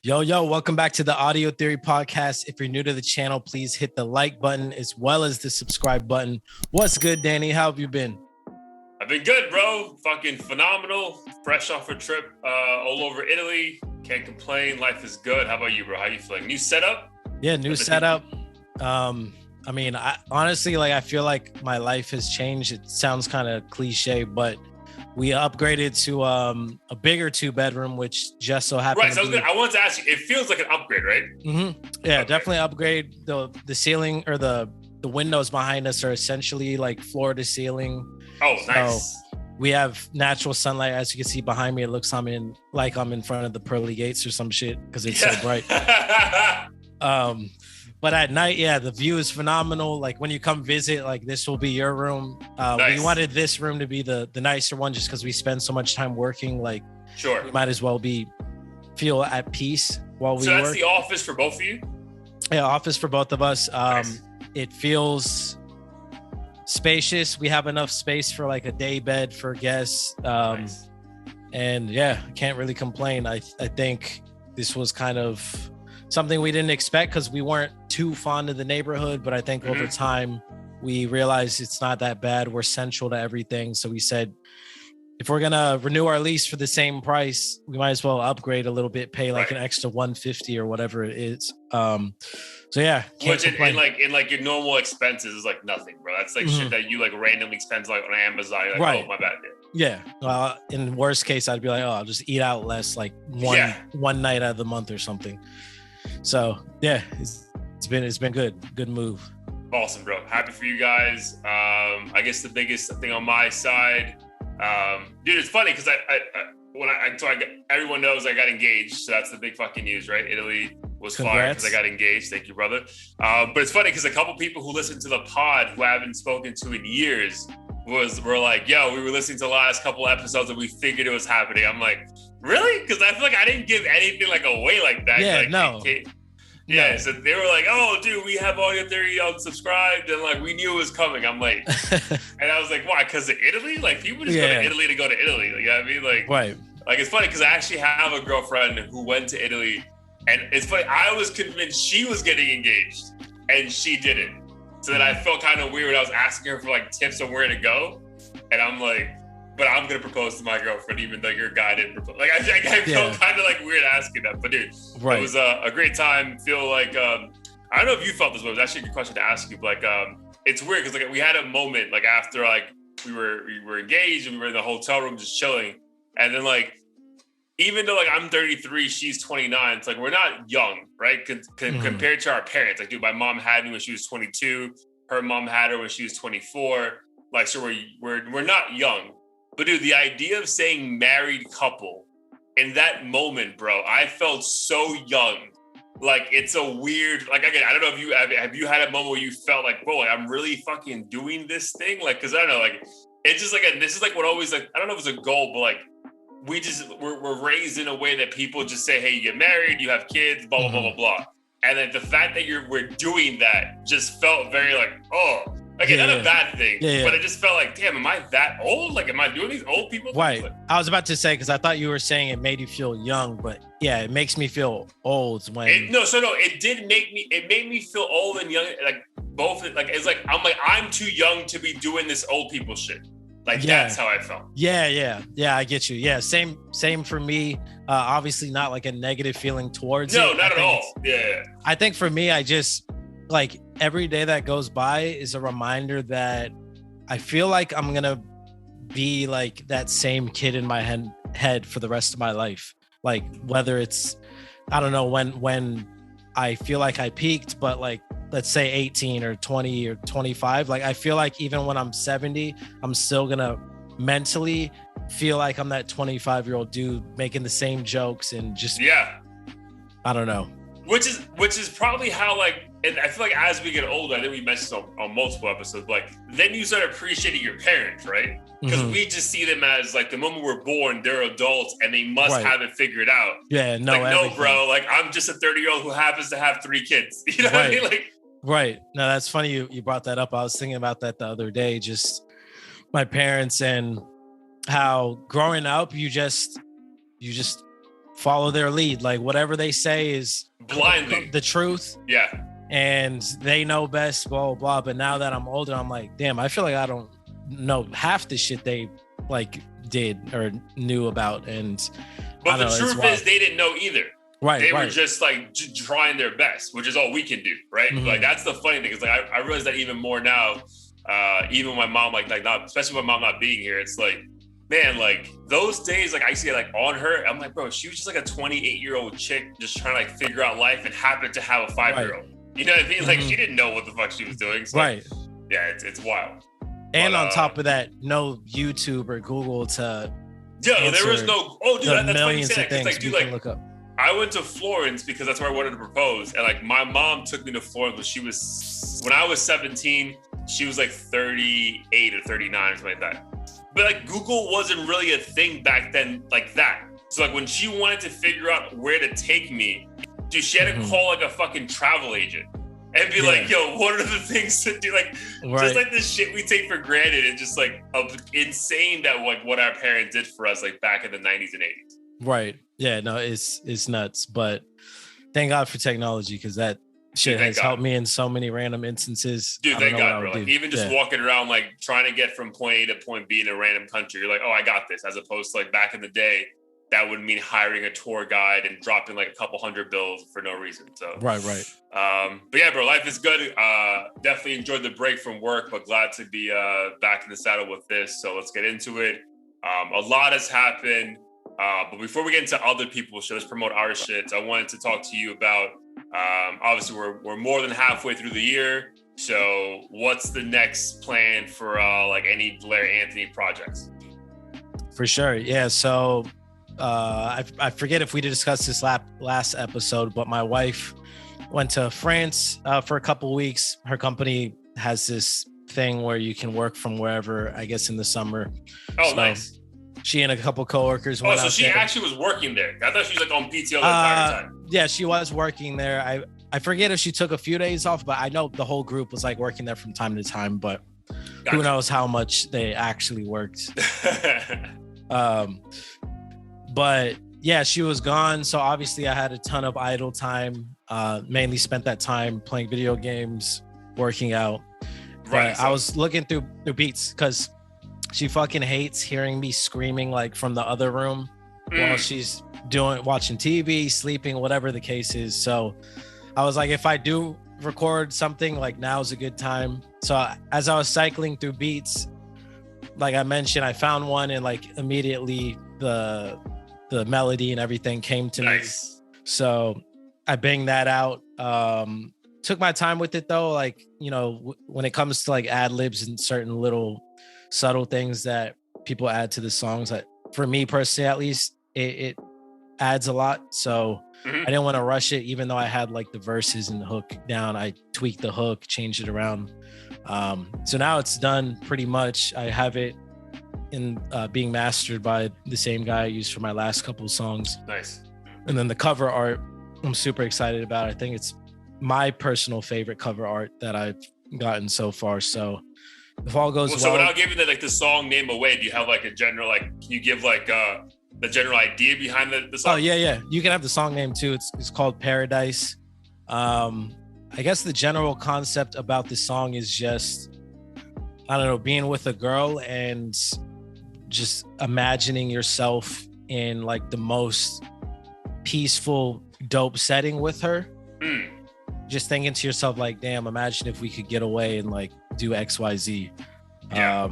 Yo, welcome back to the Audio Theory Podcast. If you're new to the channel, please hit the like button as well as the subscribe button. What's good, Danny? How have you been? I've been good, bro. Fucking phenomenal. Fresh off a trip all over Italy. Can't complain. Life is good. How about you, bro? How you feeling? New setup? Yeah, new setup. I honestly, I feel like my life has changed. It sounds kind of cliche, but we upgraded to a bigger 2-bedroom, which just so happened. Right. So I wanted to ask you. It feels like an upgrade, right? Mm-hmm. Yeah, okay. Definitely upgrade. The ceiling or the windows behind us are essentially like floor to ceiling. Oh, nice. So we have natural sunlight, as you can see behind me. It looks I'm in front of the pearly gates or some shit because it's so bright. But at night, yeah, the view is phenomenal. Like when you come visit, like this will be your room. Nice. We wanted this room to be the nicer one just because we spend so much time working. Like, sure, we might as well feel at peace while we work. So that's the office for both of you? Yeah, office for both of us. Nice. It feels spacious. We have enough space for like a day bed for guests. Nice. And yeah, I can't really complain. I think this was kind of something we didn't expect because we weren't too fond of the neighborhood, but I think over time we realized it's not that bad. We're central to everything. So we said, if we're going to renew our lease for the same price, we might as well upgrade a little bit, pay like an extra $150 or whatever it is. So yeah. Which in your normal expenses is like nothing, bro. That's like shit that you like randomly spend like on Amazon. You're like, oh, my bad. Yeah. In worst case, I'd be like, I'll just eat out less, like one night out of the month or something. So yeah, it's been good move. Awesome, bro. Happy for you guys. I guess the biggest thing on my side, dude, it's funny because everyone knows I got engaged, so that's the big fucking news, right? Italy was fired because I got engaged. Thank you, brother. But it's funny because a couple people who listen to the pod who I haven't spoken to in years were like, yo, we were listening to the last couple episodes and we figured it was happening. I'm like, really? Because I feel like I didn't give anything like away like that. Yeah, like, no. Yeah, so they were like, oh, dude, we have Audio Theory unsubscribed, and like we knew it was coming. I'm like, and I was like, why? Because of Italy? Like people just go to Italy to go to Italy. Like, you know what I mean? Like, right. Like it's funny because I actually have a girlfriend who went to Italy, and it's funny. I was convinced she was getting engaged, and she didn't. So then I felt kind of weird when I was asking her for like tips on where to go, and I'm like, but I'm gonna propose to my girlfriend, even though your guy didn't propose. Like I felt kind of like weird asking that, but dude, it was a great time. Feel like I don't know if you felt this way. It was actually a good question to ask you. But like it's weird because like we had a moment like after like we were engaged and we were in the hotel room just chilling, and then like even though like I'm 33, she's 29, it's like we're not young, right? Compared to our parents. Like dude, my mom had me when she was 22. Her mom had her when she was 24. Like so we're not young. But dude, the idea of saying married couple in that moment, bro, I felt so young. Like it's a weird, like again, I don't know if you have you had a moment where you felt like, bro, like, I'm really fucking doing this thing? Like, cause I don't know, like it's just like this is like what always like I don't know if it's a goal, but like we're raised in a way that people just say, hey, you get married, you have kids, blah, blah, blah, blah, blah. And then the fact that we're doing that just felt very like, oh. Like, not a bad thing, but it just felt like, damn, am I that old? Like, am I doing these old people? Right. Like, I was about to say, because I thought you were saying it made you feel young, but yeah, it makes me feel old when... It made me feel old and young, like, both, like, it's like, I'm too young to be doing this old people shit. Like, that's how I felt. Yeah, I get you. Yeah, same for me. Obviously not like a negative feeling towards it. No, not at all. Yeah. I think for me, I just... like every day that goes by is a reminder that I feel like I'm gonna be like that same kid in my head for the rest of my life. Like whether it's, I don't know when I feel like I peaked, but like, let's say 18 or 20 or 25. Like, I feel like even when I'm 70, I'm still gonna mentally feel like I'm that 25-year-old dude making the same jokes and just, I don't know. Which is probably how like, and I feel like as we get older, I think we mentioned this on multiple episodes, but like then you start appreciating your parents, right? Because we just see them as like the moment we're born, they're adults and they must have it figured out. Yeah, no, like, no, bro. Like I'm just a 30-year-old who happens to have 3 kids. You know what I mean? Like, right. No, that's funny you brought that up. I was thinking about that the other day. Just my parents and how growing up, you just follow their lead. Like whatever they say is blindly the truth. Yeah. And they know best, blah, blah, blah. But now that I'm older, I'm like, damn, I feel like I don't know half the shit they like did or knew about. But the truth is they didn't know either. Right. They were just like trying their best, which is all we can do. Right. Mm-hmm. Like that's the funny thing is like, I realize that even more now, even my mom, like not, especially my mom not being here. It's like, man, like those days, like I see it like on her. I'm like, bro, she was just like a 28-year-old chick just trying to like figure out life and happened to have a 5-year-old. Right. You know what I mean? Like she didn't know what the fuck she was doing. So, right. Yeah, it's wild. And on top of that, no YouTube or Google to there was no. Oh, dude, that's funny you say that. Because like, dude, like look up. I went to Florence because that's where I wanted to propose, and like my mom took me to Florence when I was 17. She was like 38 or 39 or something like that. But like Google wasn't really a thing back then like that. So like when she wanted to figure out where to take me, dude, she had to call like a fucking travel agent and be like, yo, what are the things to do? Like, just like this shit we take for granted and just like insane that like what our parents did for us like back in the 90s and 80s. Right. Yeah, no, it's nuts. But thank God for technology because that shit has helped me in so many random instances. Dude, thank God, bro. Like, even just walking around, like trying to get from point A to point B in a random country, you're like, oh, I got this. As opposed to like back in the day, that would mean hiring a tour guide and dropping like a couple $100 bills for no reason. So right. But yeah, bro, life is good. Definitely enjoyed the break from work, but glad to be back in the saddle with this. So let's get into it. A lot has happened. But before we get into other people's shows, promote our shit, I wanted to talk to you about, obviously we're more than halfway through the year. So what's the next plan for like any Blair Anthony projects? For sure. Yeah. So I forget if we discussed this last episode, but my wife went to France for a couple of weeks. Her company has this thing where you can work from wherever, I guess in the summer. Oh, so nice. She and a couple coworkers went out there. So she actually was working there. I thought she was like on PTO the entire time. Yeah, she was working there. I forget if she took a few days off, but I know the whole group was like working there from time to time, but who knows how much they actually worked. But yeah, she was gone. So obviously I had a ton of idle time, mainly spent that time playing video games, working out. Right. I was looking through beats because she fucking hates hearing me screaming like from the other room while she's watching TV, sleeping, whatever the case is. So I was like, if I do record something, like now's a good time. So as I was cycling through beats, like I mentioned, I found one and like immediately the melody and everything came to me. So I banged that out. Took my time with it though. Like, you know, when it comes to like ad libs and certain little subtle things that people add to the songs, that for me personally, at least it adds a lot. So I didn't want to rush it, even though I had like the verses and the hook down. I tweaked the hook, changed it around. So now it's done pretty much. I have it in being mastered by the same guy I used for my last couple of songs. Nice. And then the cover art, I'm super excited about. I think it's my personal favorite cover art that I've gotten so far. So if all goes well. So without giving the song name away, do you have like a general, like, can you give like the general idea behind the song? Oh yeah. You can have the song name too. It's called Paradise. I guess the general concept about the song is just, I don't know, being with a girl and just imagining yourself in like the most peaceful, dope setting with her. Just thinking to yourself like, damn, imagine if we could get away and like do XYZ. Yeah.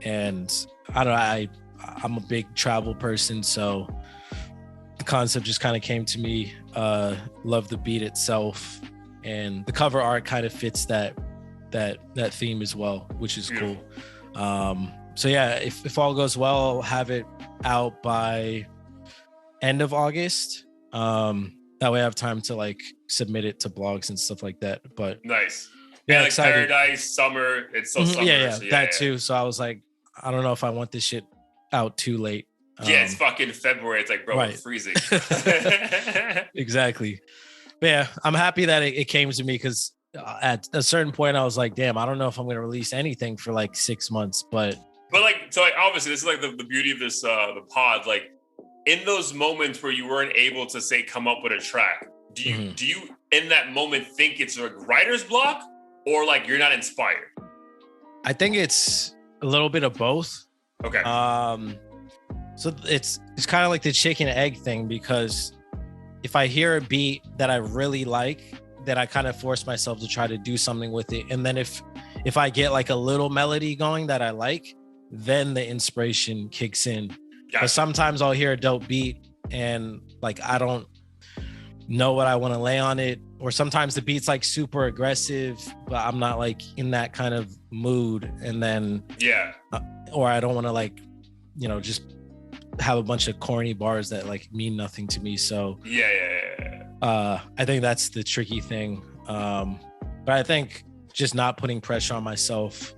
And I don't know, I'm a big travel person, so the concept just kind of came to me. Love the beat itself, and the cover art kind of fits that theme as well, which is cool. So yeah, if all goes well, I'll have it out by end of August. That way I have time to like submit it to blogs and stuff like that. But nice. Yeah, like excited. Paradise, summer. It's so summer. Yeah, so that too. So I was like, I don't know if I want this shit out too late. Yeah, it's fucking February. It's like, bro, it's freezing. Exactly. But yeah, I'm happy that it came to me because at a certain point I was like, damn, I don't know if I'm going to release anything for like 6 months. But like, so like, obviously this is like the beauty of this, the pod. Like, in those moments where you weren't able to say come up with a track, do you in that moment think it's like writer's block or like you're not inspired? I think it's a little bit of both. Okay. So it's kind of like the chicken and egg thing, because if I hear a beat that I really like, then I kind of force myself to try to do something with it. And then if I get like a little melody going that I like, then the inspiration kicks in. Gotcha. But sometimes I'll hear a dope beat and like I don't know what I want to lay on it, or sometimes the beat's like super aggressive, but I'm not like in that kind of mood, and then or I don't want to like, you know, just have a bunch of corny bars that like mean nothing to me. So I think that's the tricky thing. But I think just not putting pressure on myself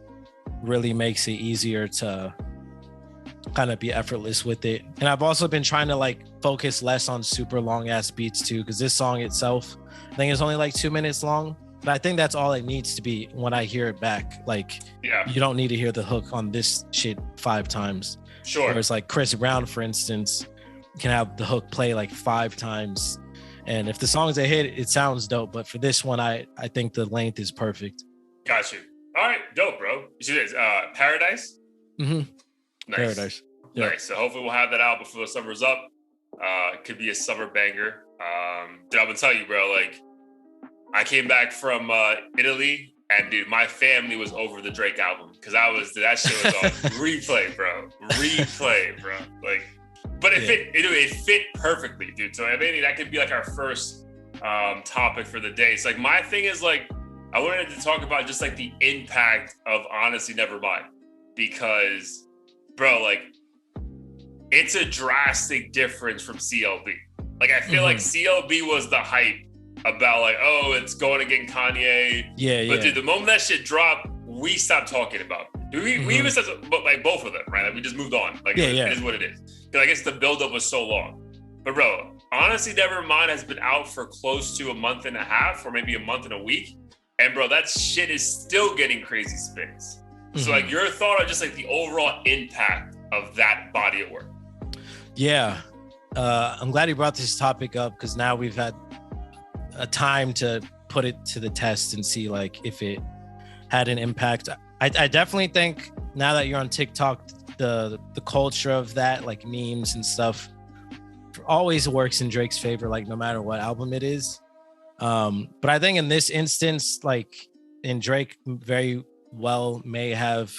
really makes it easier to kind of be effortless with it. And I've also been trying to like focus less on super long ass beats too, because this song itself, I think it's only like 2 minutes long, but I think that's all it needs to be when I hear it back. Like, you don't need to hear the hook on this shit 5 times. Sure. Whereas like Chris Brown, for instance, can have the hook play like 5 times. And if the song's a hit, it sounds dope. But for this one, I think the length is perfect. Got you. All right, dope, bro. You see this? Paradise? Mm-hmm. Nice. Paradise. Yeah. Nice. So hopefully we'll have that out before the summer's up. It could be a summer banger. Dude, I'm gonna tell you, bro, like I came back from Italy, and dude, my family was over the Drake album because that shit was on replay, bro. Like, but it fit perfectly, dude. So I mean, that could be like our first topic for the day. It's like my thing is like I wanted to talk about just like the impact of Honestly Nevermind, because, bro, like it's a drastic difference from CLB. Like I feel like CLB was the hype about like, oh, it's going against Kanye. But dude, the moment that shit dropped, we stopped talking about it. We even said, but like both of them, right? Like we just moved on. Like it is what it is. Because I guess the buildup was so long. But bro, Honestly Nevermind has been out for close to a month and a half, or maybe a month and a week. And bro, that shit is still getting crazy spins. So like your thought on just like the overall impact of that body of work. Yeah. I'm glad you brought this topic up, because now we've had a time to put it to the test and see like if it had an impact. I definitely think now that you're on TikTok, the culture of that, like memes and stuff, always works in Drake's favor, like no matter what album it is. But I think in this instance, like in Drake very well may have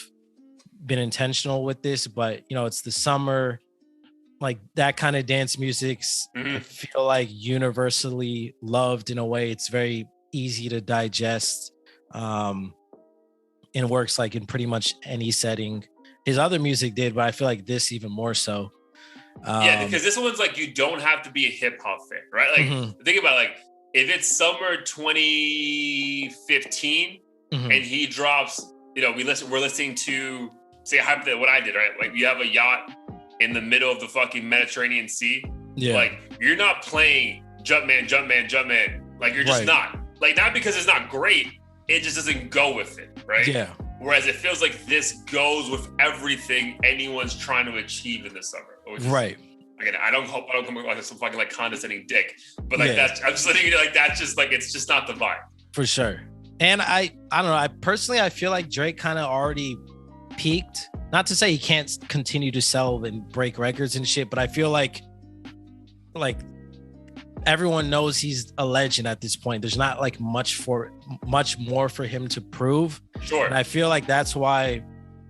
been intentional with this, but you know, it's the summer, like that kind of dance music's I feel like universally loved in a way. It's very easy to digest, and works like in pretty much any setting. His other music did, but I feel like this even more so. Because this one's like you don't have to be a hip hop fan, right? Like think about it, like if it's summer 2015 and he drops, you know, we're listening to say what I did, right? Like you have a yacht in the middle of the fucking Mediterranean Sea. Like you're not playing Jumpman. Like you're just not. Like not because it's not great, it just doesn't go with it, right? Yeah. Whereas it feels like this goes with everything anyone's trying to achieve in the summer. Right. Again, I don't come across like some fucking like condescending dick, but like that's, I'm just letting you know, like that's just like it's just not the vibe. For sure. And I don't know. I personally feel like Drake kind of already peaked. Not to say he can't continue to sell and break records and shit, but I feel like everyone knows he's a legend at this point. There's not like much more for him to prove. Sure. And I feel like that's why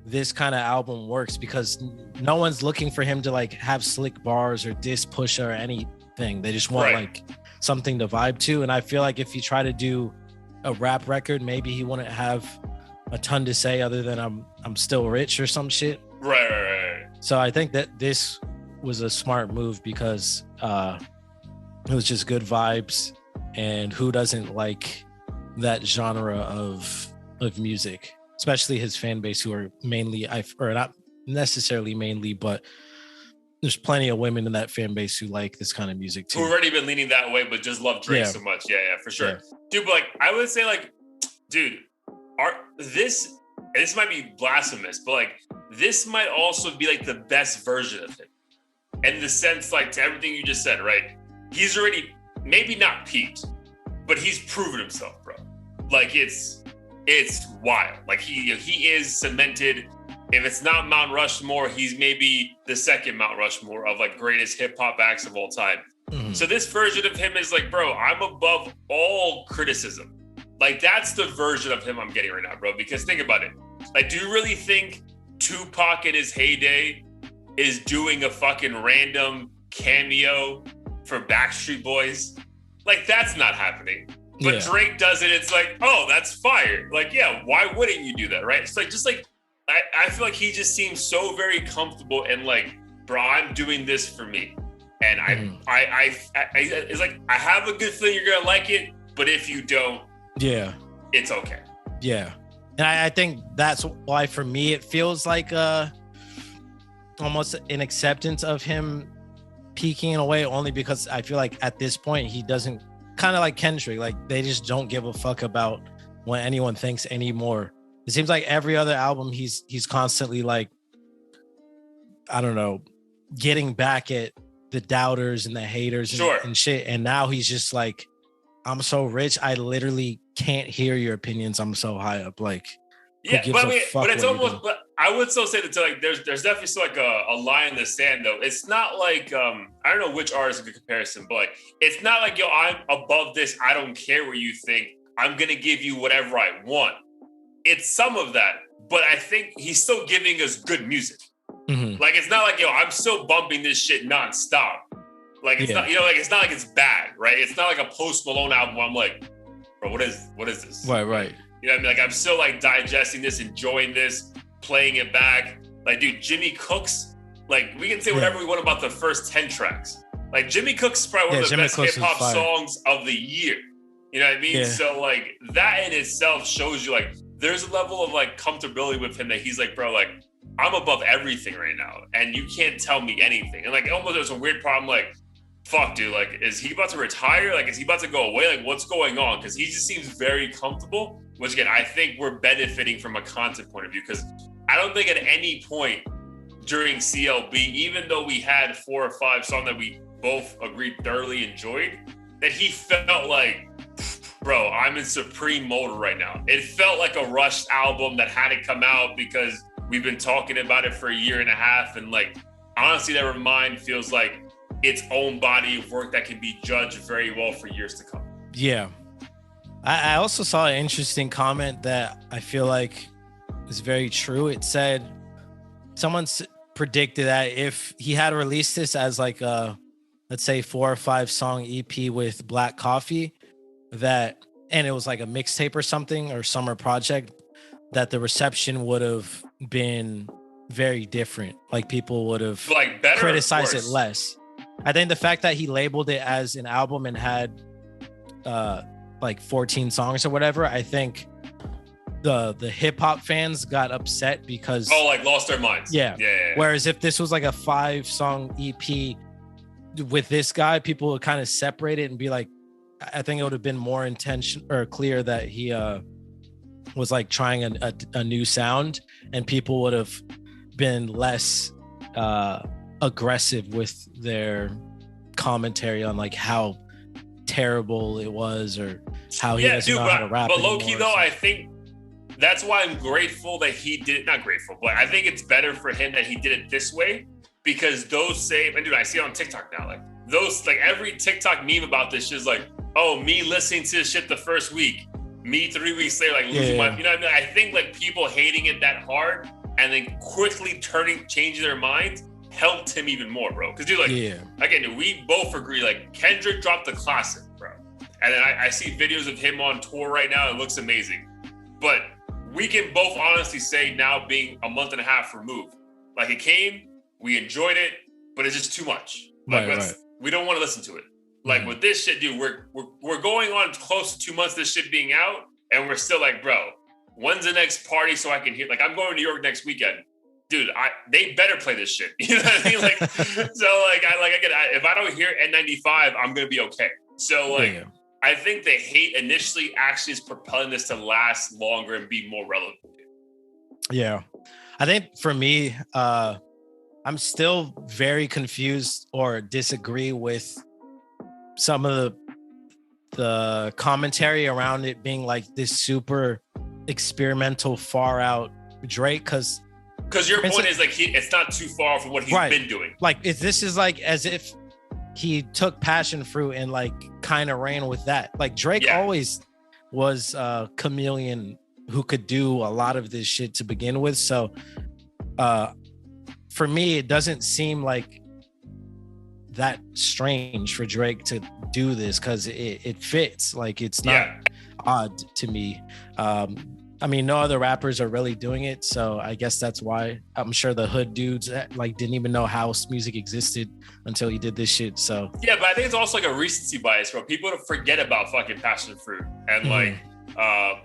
this kind of album works, because no one's looking for him to like have slick bars or diss Pusha or anything. They just want like something to vibe to. And I feel like if you try to do a rap record, maybe he wouldn't have a ton to say other than I'm still rich or some shit. Right. So I think that this was a smart move, because it was just good vibes, and who doesn't like that genre of music, especially his fan base, who are mainly, or not necessarily mainly, but there's plenty of women in that fan base who like this kind of music too. Who've already been leaning that way, but just love Drake so much. Yeah, for sure. Yeah. Dude, but like, I would say like, dude, this might be blasphemous, but like, this might also be like the best version of it. in the sense, like, to everything you just said, right? He's already maybe not peaked, but he's proven himself, bro. Like, it's wild. Like, he is cemented. If it's not Mount Rushmore, he's maybe the second Mount Rushmore of like greatest hip hop acts of all time. Mm-hmm. So this version of him is like, bro, I'm above all criticism. Like, that's the version of him I'm getting right now, bro. Because think about it. Like, do you really think Tupac in his heyday is doing a fucking random cameo for Backstreet Boys? Like, that's not happening. But Drake does it. It's like, oh, that's fire. Like, yeah, why wouldn't you do that, right? It's like, just like, I feel like he just seems so very comfortable and like, bro, I'm doing this for me. And I it's like, I have a good feeling you're gonna like it, but if you don't, it's okay. Yeah. And I think that's why for me, it feels like almost an acceptance of him peaking in a way, only because I feel like at this point, he doesn't, kind of like Kendrick, like they just don't give a fuck about what anyone thinks anymore. It seems like every other album, he's constantly like, I don't know, getting back at the doubters and the haters and shit. And now he's just like, I'm so rich, I literally can't hear your opinions. I'm so high up. Like, yeah, but I mean, but it's almost. But I would still say that like there's definitely still like a line in the sand though. It's not like I don't know which artist is a good comparison, but like it's not like, yo, I'm above this. I don't care what you think. I'm gonna give you whatever I want. It's some of that, but I think he's still giving us good music. Mm-hmm. Like, it's not like, yo, I'm still bumping this shit nonstop. Like, it's not, you know, like, it's not like it's bad, right? It's not like a Post Malone album where I'm like, bro, what is this? Right. You know what I mean? Like, I'm still like digesting this, enjoying this, playing it back. Like, dude, Jimmy Cooks, like, we can say whatever we want about the first 10 tracks. Like, Jimmy Cooks is probably one of the best hip-hop songs of the year. You know what I mean? Yeah. So, like, that in itself shows you, like, there's a level of, like, comfortability with him that he's like, bro, like, I'm above everything right now, and you can't tell me anything. And, like, almost there's a weird problem, like, fuck, dude, like, is he about to retire? Like, is he about to go away? Like, what's going on? Because he just seems very comfortable, which, again, I think we're benefiting from a content point of view, because I don't think at any point during CLB, even though we had 4 or 5 songs that we both agreed thoroughly enjoyed, that he felt like, bro, I'm in supreme mode right now. It felt like a rushed album that had to come out because we've been talking about it for a year and a half. And like, honestly, Nevermind feels like its own body of work that can be judged very well for years to come. Yeah. I also saw an interesting comment that I feel like is very true. It said, someone predicted that if he had released this as like a, let's say 4 or 5 song EP with Black Coffee, and it was like a mixtape or something or summer project, that the reception would have been very different. Like, people would have like better criticized it less. I think the fact that he labeled it as an album and had like 14 songs or whatever, I think the hip hop fans got upset because like lost their minds. Yeah. Whereas if this was like a 5 song EP with this guy, people would kind of separate it and be like, I think it would have been more intention or clear that he was like trying a new sound, and people would have been less aggressive with their commentary on like how terrible it was or how he doesn't know how to rap. But low key though, I think that's why I'm grateful that he did, not grateful, but I think it's better for him that he did it this way, because those same, and dude, I see it on TikTok now, like those, like every TikTok meme about this shit is like, oh, me listening to this shit the first week, me 3 weeks later, like losing my, you know what I mean? I think like people hating it that hard and then quickly changing their minds helped him even more, bro. Because dude, like, again, dude, we both agree, like Kendrick dropped the classic, bro. And then I see videos of him on tour right now. It looks amazing. But we can both honestly say now, being a month and a half removed, like it came, we enjoyed it, but it's just too much. Like we don't want to listen to it. Like with this shit, dude, we're going on close to 2 months of this shit being out, and we're still like, bro, when's the next party so I can hear? Like, I'm going to New York next weekend, dude. They better play this shit. You know what I mean? Like, so like if I don't hear N95, I'm gonna be okay. So like, I think the hate initially actually is propelling this to last longer and be more relevant. Yeah, I think for me, I'm still very confused or disagree with some of the commentary around it being like this super experimental, far out Drake. Because your point is like it's not too far from what he's been doing. Like if this is like as if he took passion fruit and like kind of ran with that. Like Drake always was a chameleon who could do a lot of this shit to begin with. So for me, it doesn't seem like that strange for Drake to do this because it fits. Like it's not odd to me. I mean, no other rappers are really doing it, so I guess that's why. I'm sure the hood dudes like didn't even know house music existed until he did this shit. So yeah, but I think it's also like a recency bias, bro. People forget about fucking Passion Fruit and like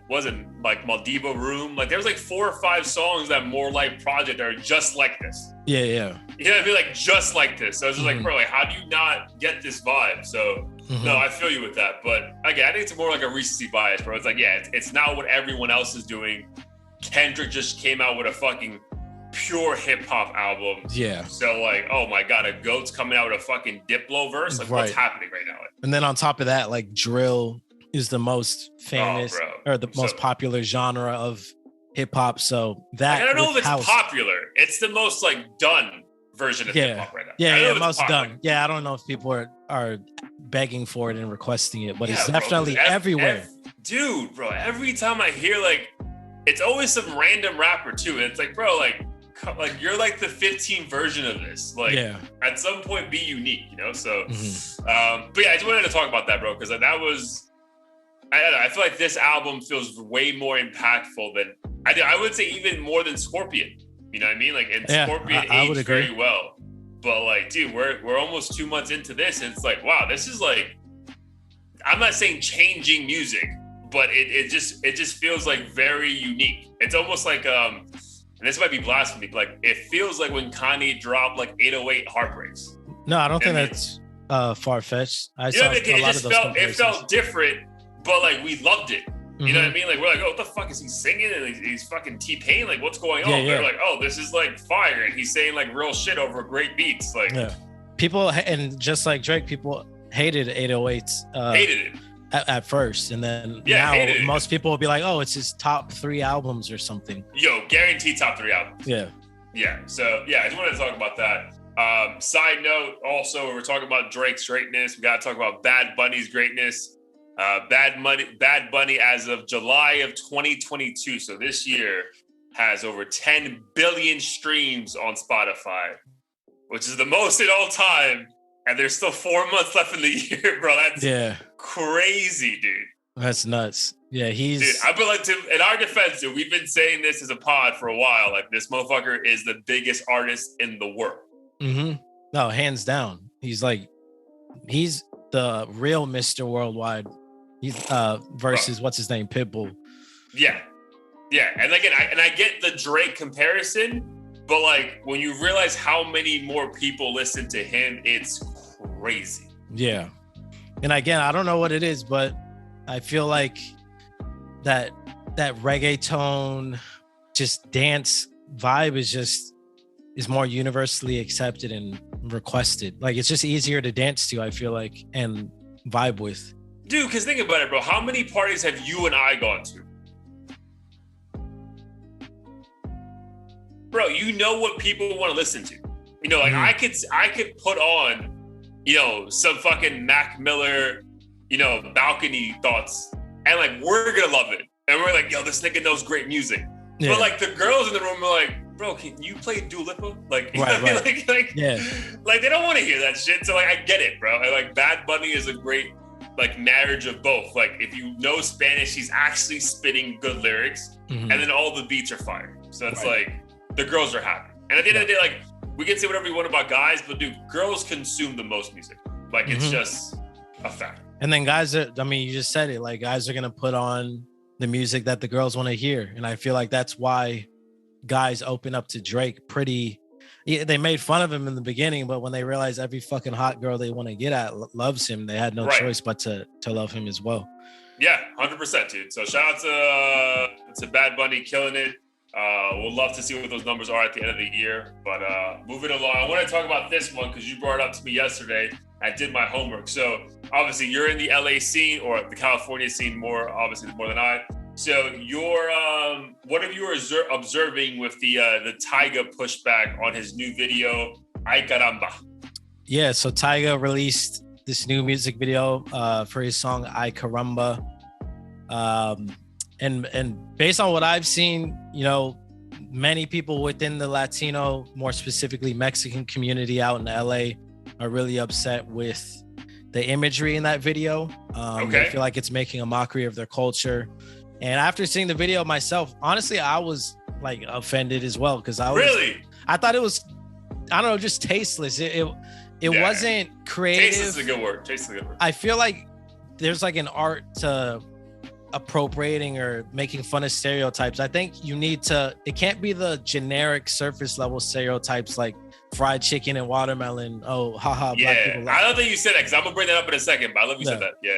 wasn't like Maldiva Room. Like there was like 4 or 5 songs that More Light Project are just like this. Yeah. You know what I mean? Like just like this. So I was just like, bro, like how do you not get this vibe? So no, I feel you with that. But again, I think it's more like a recency bias, bro. It's like, it's not what everyone else is doing. Kendrick just came out with a fucking pure hip hop album. Yeah. So like, oh my God, a GOAT's coming out with a fucking Diplo verse. Like what's happening right now? And then on top of that, like drill is the most famous or the most popular genre of hip hop. So that I don't know if it's popular. It's the most like done version of hip hop right now. Yeah, most done. Yeah, I don't know if people are begging for it and requesting it, but it's definitely everywhere. Dude, bro, every time I hear like, it's always some random rapper too. And it's like, bro, like you're like the 15 version of this. Like at some point be unique, you know? So, but yeah, I just wanted to talk about that, bro, because that was, I don't know, I feel like this album feels way more impactful than, I would say even more than Scorpion. You know what I mean? Like, and Scorpion aged very well. But like, dude, we're almost 2 months into this, and it's like, wow, this is like, I'm not saying changing music, but it just feels like very unique. It's almost like and this might be blasphemy, but like it feels like when Kanye dropped like 808 Heartbreaks. No, I don't think that's far-fetched. I saw a lot of those comparisons. It felt different, but like we loved it. You know what I mean? Like we're like, oh, what the fuck is he singing? And he's fucking T-Pain. Like what's going on? They're like, oh, this is like fire, and he's saying like real shit over great beats. Like people, and just like Drake, people hated 808s. Hated it at first, and then now most people will be like, oh, it's his top 3 albums or something. Yo, guaranteed top 3 albums. Yeah. So yeah, I just wanted to talk about that. Side note, also, we're talking about Drake's greatness. We got to talk about Bad Bunny's greatness. Bad Bunny, as of July of 2022, so this year, has over 10 billion streams on Spotify, which is the most in all time. And there's still 4 months left in the year, bro. That's crazy, dude. That's nuts. Yeah, dude, I've been like, in our defense, dude, we've been saying this as a pod for a while. Like, this motherfucker is the biggest artist in the world. No, hands down. He's the real Mr. Worldwide. He's versus what's his name, Pitbull. Yeah. And again, I get the Drake comparison, but like when you realize how many more people listen to him, it's crazy. Yeah. And again, I don't know what it is, but I feel like that reggaeton, just dance vibe is more universally accepted and requested. Like it's just easier to dance to, I feel like, and vibe with. Dude, because think about it, bro. How many parties have you and I gone to? Bro, you know what people want to listen to. You know, like I could put on, you know, some fucking Mac Miller, you know, balcony thoughts, and like we're gonna love it. And we're like, yo, this nigga knows great music. Yeah. But like the girls in the room are like, bro, can you play Dua Lipa? Like, you know what I mean? Like they don't want to hear that shit. So like I get it, bro. And like Bad Bunny is a great like marriage of both. Like if you know Spanish, he's actually spitting good lyrics, and then all the beats are fire. So it's like the girls are happy. And at the end of the day, like we can say whatever we want about guys, but dude, girls consume the most music. Like it's just a fact. And then guys you just said it, like guys are gonna put on the music that the girls want to hear. And I feel like that's why guys open up to Drake they made fun of him in the beginning, but when they realized every fucking hot girl they want to get at loves him, they had no choice but to love him as well. Yeah, 100%, dude. So shout out to Bad Bunny killing it. We'll love to see what those numbers are at the end of the year. But moving along, I want to talk about this one because you brought it up to me yesterday. I did my homework. So obviously you're in the LA scene or the California scene more than I. So what have you observing with the Tyga pushback on his new video, Ay Caramba? Yeah, so Tyga released this new music video for his song Ay Caramba. And based on what I've seen, many people within the Latino, more specifically Mexican community out in LA are really upset with the imagery in that video. They feel like it's making a mockery of their culture. And after seeing the video myself, honestly, I was like offended as well because I thought it was, I don't know, just tasteless. It wasn't creative. Tasteless is a good word. I feel like there's like an art to appropriating or making fun of stereotypes. I think it can't be the generic surface level stereotypes like fried chicken and watermelon. Oh, haha. Yeah, black people I don't think you said that because I'm gonna bring that up in a second, but I love you said that. Yeah.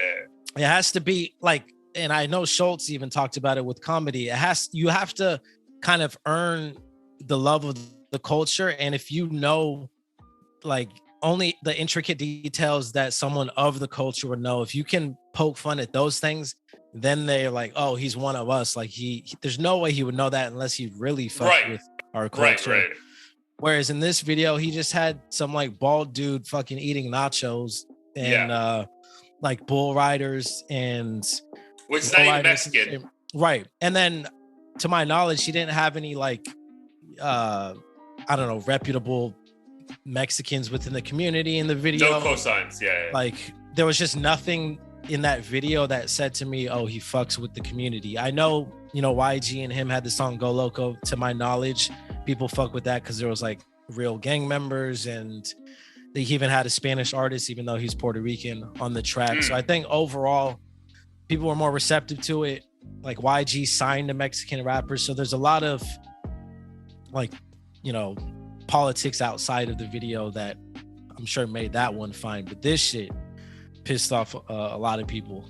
It has to be like, and I know Schultz even talked about it with comedy. You have to kind of earn the love of the culture. And if you know, like, only the intricate details that someone of the culture would know, if you can poke fun at those things, then they're like, oh, he's one of us. Like there's no way he would know that unless he really fucked with our culture. Right. Whereas in this video, he just had some like bald dude fucking eating nachos and like bull riders and which is not even Mexican. Right. And then to my knowledge, he didn't have any like I don't know, reputable Mexicans within the community in the video. No cosigns. Yeah. Like there was just nothing in that video that said to me, oh, he fucks with the community. I know, YG and him had the song Go Loco. To my knowledge, people fuck with that because there was like real gang members, and they even had a Spanish artist, even though he's Puerto Rican, on the track. So I think overall, people were more receptive to it. Like YG signed a Mexican rapper. So there's a lot of like, politics outside of the video that I'm sure made that one fine. But this shit pissed off a lot of people.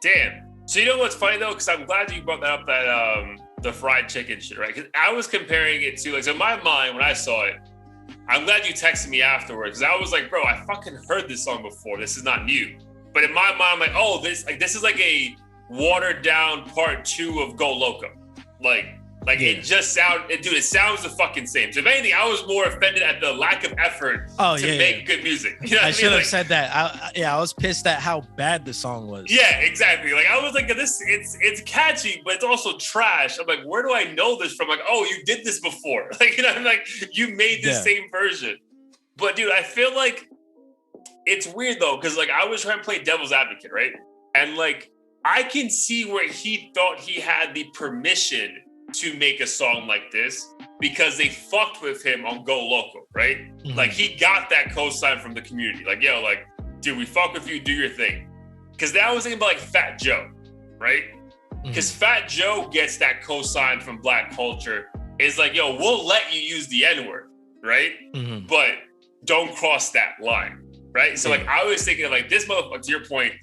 Damn. So you know what's funny though? Because I'm glad you brought that up, that the fried chicken shit, right? Because I was comparing it to, like, so in my mind when I saw it, I'm glad you texted me afterwards, because I was like, bro, I fucking heard this song before. This is not new. But in my mind, I'm like, oh, this is like a watered down part 2 of Go Loco. It just it sounds the fucking same. So if anything, I was more offended at the lack of effort to make good music. You know what I should have said that. I was pissed at how bad the song was. Yeah, exactly. Like I was like, it's catchy, but it's also trash. I'm like, where do I know this from? Like, oh, you did this before. Like, I'm like, you made the same version. But dude, I feel like it's weird though, because like I was trying to play devil's advocate, right? And like I can see where he thought he had the permission to make a song like this because they fucked with him on Go Loco, right? Mm-hmm. Like he got that cosign from the community. Like, yo, like, dude, we fuck with you, do your thing. Because that was thinking about like Fat Joe, right? Because Fat Joe gets that cosign from Black culture. It's like, yo, we'll let you use the N-word, right? Mm-hmm. But don't cross that line, right? So like I was thinking like this motherfucker, to your point,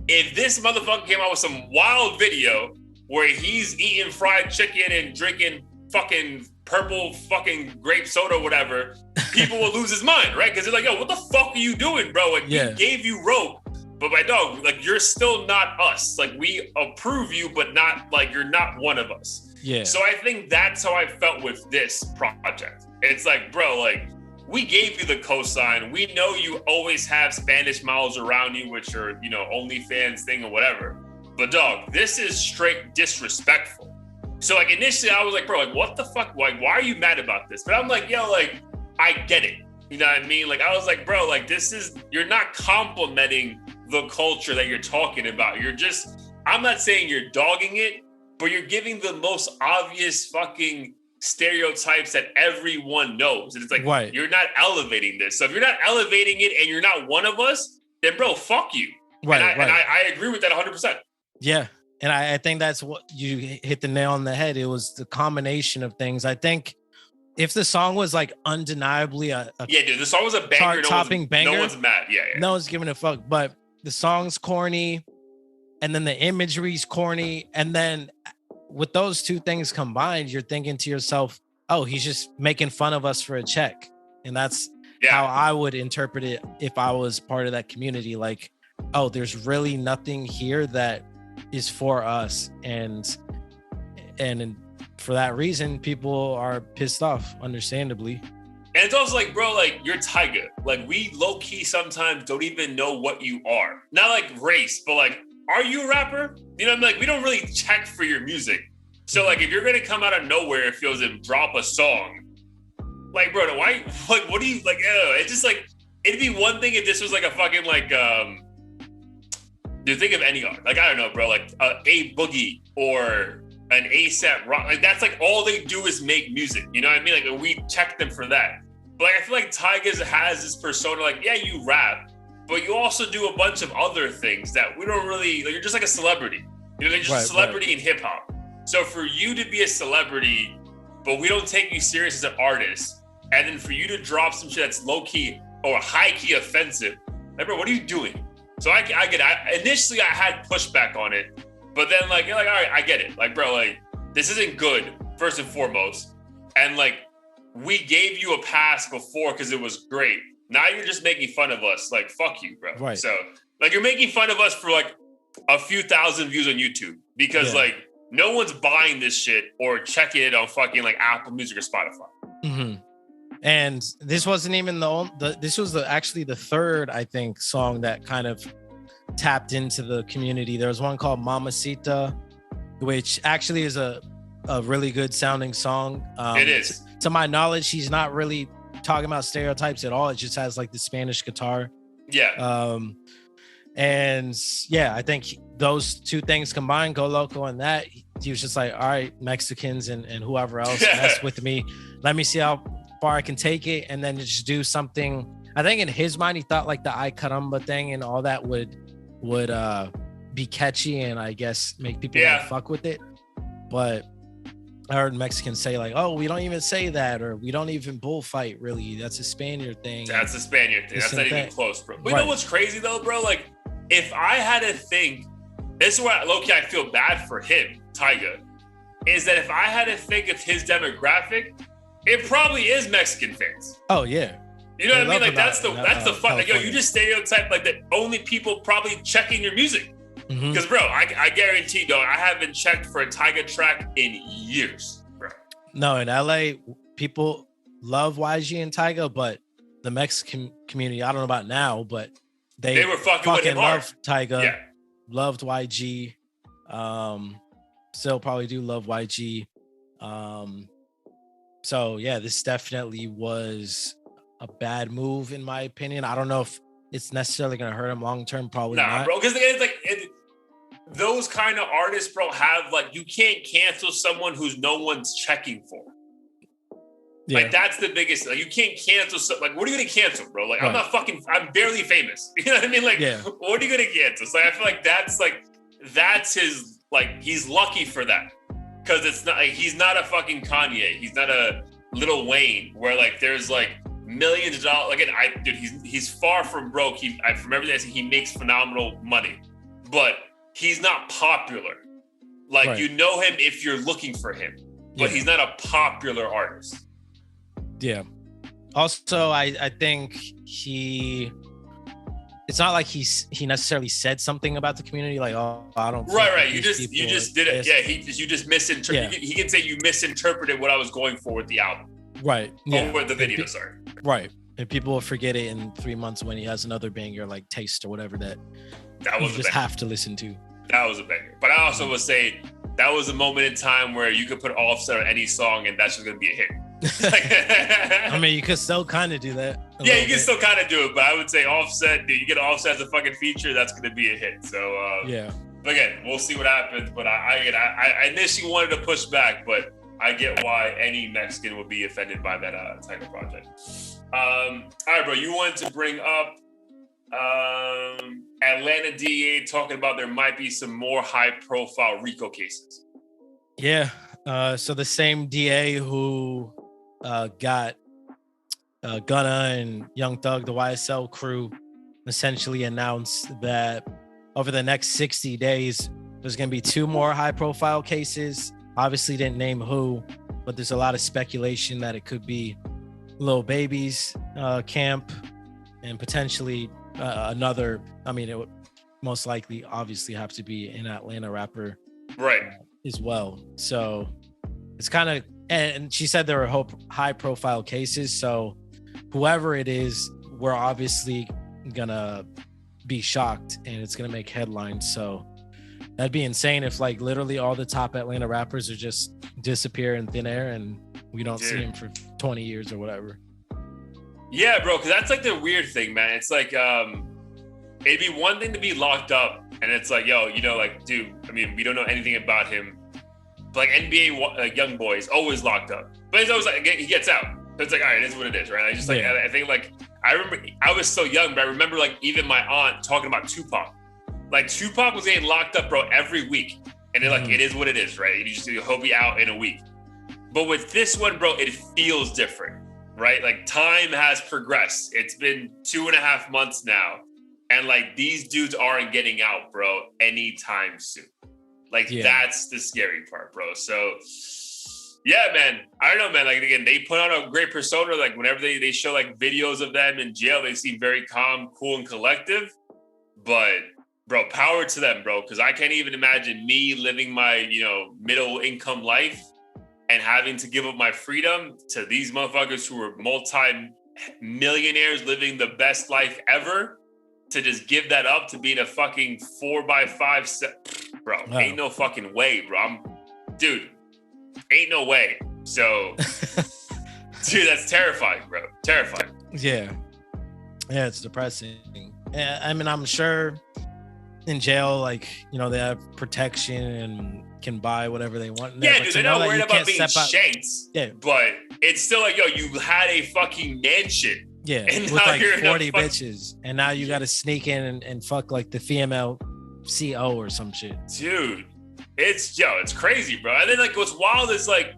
if this motherfucker came out with some wild video where he's eating fried chicken and drinking fucking purple fucking grape soda or whatever, people will lose his mind, right? Because they're like, yo, what the fuck are you doing, bro? Like, we gave you rope, but my dog, like, you're still not us. Like, we approve you, but not, like, you're not one of us. Yeah. So I think that's how I felt with this project. It's like, bro, like, we gave you the cosign. We know you always have Spanish models around you, which are, OnlyFans thing or whatever. But dog, this is straight disrespectful. So like initially I was like, bro, like what the fuck? Like, why are you mad about this? But I'm like, yo, like, I get it. You know what I mean? Like I was like, bro, like you're not complimenting the culture that you're talking about. I'm not saying you're dogging it, but you're giving the most obvious fucking stereotypes that everyone knows. And it's like, You're not elevating this. So if you're not elevating it and you're not one of us, then bro, fuck you. And I agree with that 100%. Yeah. And I think that's what you hit the nail on the head. It was the combination of things. I think if the song was like undeniably dude, the song was a banger. Banger. No one's mad. Yeah. No one's giving a fuck. But the song's corny, and then the imagery's corny, and then with those two things combined, you're thinking to yourself, oh, he's just making fun of us for a check. And that's how I would interpret it if I was part of that community. Like, oh, there's really nothing here that is for us. And for that reason, people are pissed off, understandably. And it's also like, bro, like, you're Tyga. Like, we low-key sometimes don't even know what you are. Not like race, but like, are you a rapper? You know what I mean? Like, we don't really check for your music. So like, if you're gonna come out of nowhere, it feels, and drop a song, like, bro, why? Like, what do you like? It's just like, it'd be one thing if this was like a fucking like, dude, think of any art. Like, I don't know, bro, like A Boogie or an ASAP Rock. Like, that's like all they do is make music. You know what I mean? Like, we check them for that. But like, I feel like Tyga has this persona. Like, yeah, you rap, but you also do a bunch of other things that we don't really. Like, you're just like a celebrity. You know, you're just a celebrity in hip hop. So for you to be a celebrity, but we don't take you serious as an artist, and then for you to drop some shit that's low key or high key offensive, like, bro, what are you doing? So I get it. Initially, I had pushback on it, but then like, you're like, all right, I get it. Like, bro, like, this isn't good, first and foremost. And like, we gave you a pass before because it was great. Now you're just making fun of us. Like, fuck you, bro. Right. So like, you're making fun of us for like a few thousand views on YouTube because like, no one's buying this shit or checking it on fucking like Apple Music or Spotify. Mm-hmm. And this wasn't even this was actually the third, I think, song that kind of tapped into the community. There was one called Mamacita, which actually is a really good sounding song. It is. To my knowledge, he's not really talking about stereotypes at all. It just has like the Spanish guitar. Yeah. And yeah, I think those two things combined, Go Loco and that, he was just like, all right, Mexicans and whoever else mess with me. Let me see how far I can take it. And then just do something. I think in his mind, he thought like the Ay Caramba thing and all that would be catchy and I guess make people want to fuck with it. But I heard Mexicans say like, oh, we don't even say that, or we don't even bullfight, really. That's a Spaniard thing. That's a Spaniard thing. That's not even close, bro. But you know what's crazy though, bro? Like, if I had to think, this is why low-key I feel bad for him, Tyga, is that if I had to think of his demographic, it probably is Mexican fans. Oh yeah. You know what I mean? Like, that's the fun. Like, yo, you just stereotype like that only people probably checking your music. Because, bro, I guarantee, though, I haven't checked for a Tyga track in years, bro. No, in LA, people love YG and Tyga, but the Mexican community, I don't know about now, but they were fucking with him hard. Loved Tyga, loved YG, still probably do love YG. So yeah, this definitely was a bad move in my opinion. I don't know if it's necessarily going to hurt him long term. Probably not, bro. Because it's like those kind of artists, bro, have like, you can't cancel someone who's no one's checking for. Yeah. Like, that's the biggest. Like, you can't cancel. Like, what are you gonna cancel, bro? Like, I'm I'm barely famous. You know what I mean? Like, what are you gonna cancel? So I feel like that's his. Like, he's lucky for that, because it's not. Like, he's not a fucking Kanye. He's not a Lil Wayne, where like there's like millions of dollars. Like, dude, he's far from broke. From everything I see, he makes phenomenal money, but he's not popular. Like, you know him if you're looking for him, but he's not a popular artist. Yeah. Also, I think it's not like he necessarily said something about the community, like, oh, I don't. Right. You just did it. Yeah. You just misinterpreted. He can say you misinterpreted what I was going for with the album. Right. Yeah. Or the video, sorry. Right. And people will forget it in 3 months when he has another banger like Taste or whatever that was you just have to listen to. That was a banger. But I also would say that was a moment in time where you could put Offset on any song and that's just going to be a hit. I mean, you could still kind of do that. Yeah, you can still kind of do it, but I would say Offset, dude, you get Offset as a fucking feature, that's going to be a hit. So, But again, we'll see what happens. But I initially wanted to push back, but I get why any Mexican would be offended by that type of project. All right, bro, you wanted to bring up Atlanta DA talking about there might be some more high-profile RICO cases. Yeah. So the same DA who got Gunna and Young Thug, the YSL crew, essentially announced that over the next 60 days, there's going to be 2 more high-profile cases Obviously didn't name who, but there's a lot of speculation that it could be Lil Baby's camp and potentially another. I mean, it would most likely obviously have to be an Atlanta rapper, right, as well. So it's kind of, and she said there were high profile cases. So whoever it is, we're obviously gonna be shocked and it's gonna make headlines. So that'd be insane if like literally all the top Atlanta rappers are just disappear in thin air and we don't see them for 20 years or whatever. Yeah, bro, because that's like the weird thing, man. It's like it'd be one thing to be locked up and it's like, yo, you know, like, dude, I mean, we don't know anything about him. But like NBA young boy is always locked up, but it's always like he gets out. So it's like, all right, it is what it is, right? I just like I think like I remember I was so young, but I remember like even my aunt talking about Tupac. Like Tupac was getting locked up, bro, every week, and they're like, it is what it is, right? You just he'll be out in a week. But with this one, bro, it feels different, right? Like time has progressed. It's been 2.5 months now, and like these dudes aren't getting out, bro, anytime soon. Like that's the scary part, bro. So yeah, man. I don't know, man. Like again, they put on a great persona. Like whenever they show like videos of them in jail, they seem very calm, cool, and collective. But bro, power to them, bro. Because I can't even imagine me living my, you know, middle income life and having to give up my freedom to these motherfuckers who are multi-millionaires living the best life ever. To just give that up to being a fucking 4x5 bro, ain't no fucking way, bro. Dude, ain't no way. So, dude, that's terrifying, bro. Terrifying. Yeah, it's depressing. I mean, I'm sure in jail, like, you know, they have protection and can buy whatever they want. Yeah, dude, they're not worried about being shanked. Yeah, but it's still like, yo, you had a fucking mansion. Yeah, with like 40 bitches, and now you got to sneak in and fuck like the female CO or some shit. Dude, it's crazy, bro. And then like what's wild is like,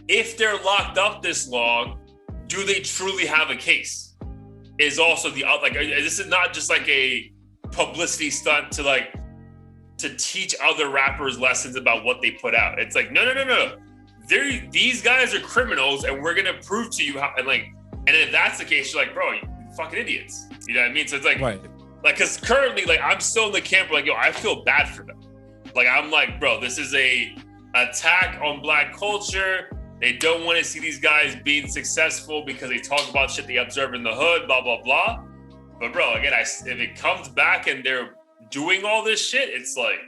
if they're locked up this long, do they truly have a case? Is also the like this is not just like a publicity stunt to teach other rappers lessons about what they put out. It's like no. These guys are criminals, and we're gonna prove to you how. And like. And if that's the case, you're like, bro, you fucking idiots. You know what I mean? So it's like, right. Like, because currently, like, I'm still in the camp where, like, yo, I feel bad for them. Like, I'm like, bro, this is a attack on Black culture. They don't want to see these guys being successful because they talk about shit they observe in the hood, blah, blah, blah. But, bro, again, if it comes back and they're doing all this shit, it's like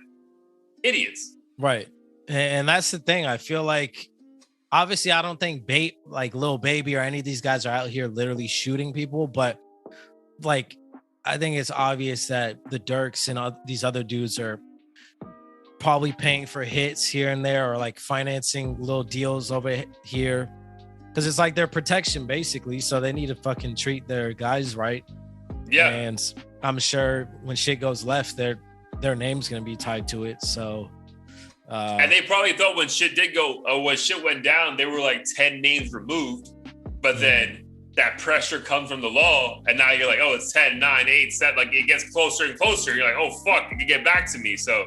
idiots. Right. And that's the thing. I feel like, obviously, I don't think like Lil Baby or any of these guys are out here literally shooting people, but like I think it's obvious that the Dirks and these other dudes are probably paying for hits here and there or like financing little deals over here because it's like their protection basically. So they need to fucking treat their guys right. Yeah, and I'm sure when shit goes left, their name's gonna be tied to it. So. And they probably thought when shit went down, they were like 10 names removed. But then that pressure comes from the law. And now you're like, oh, it's 10, 9, 8, 7. Like it gets closer and closer. You're like, oh, fuck, it can get back to me. So,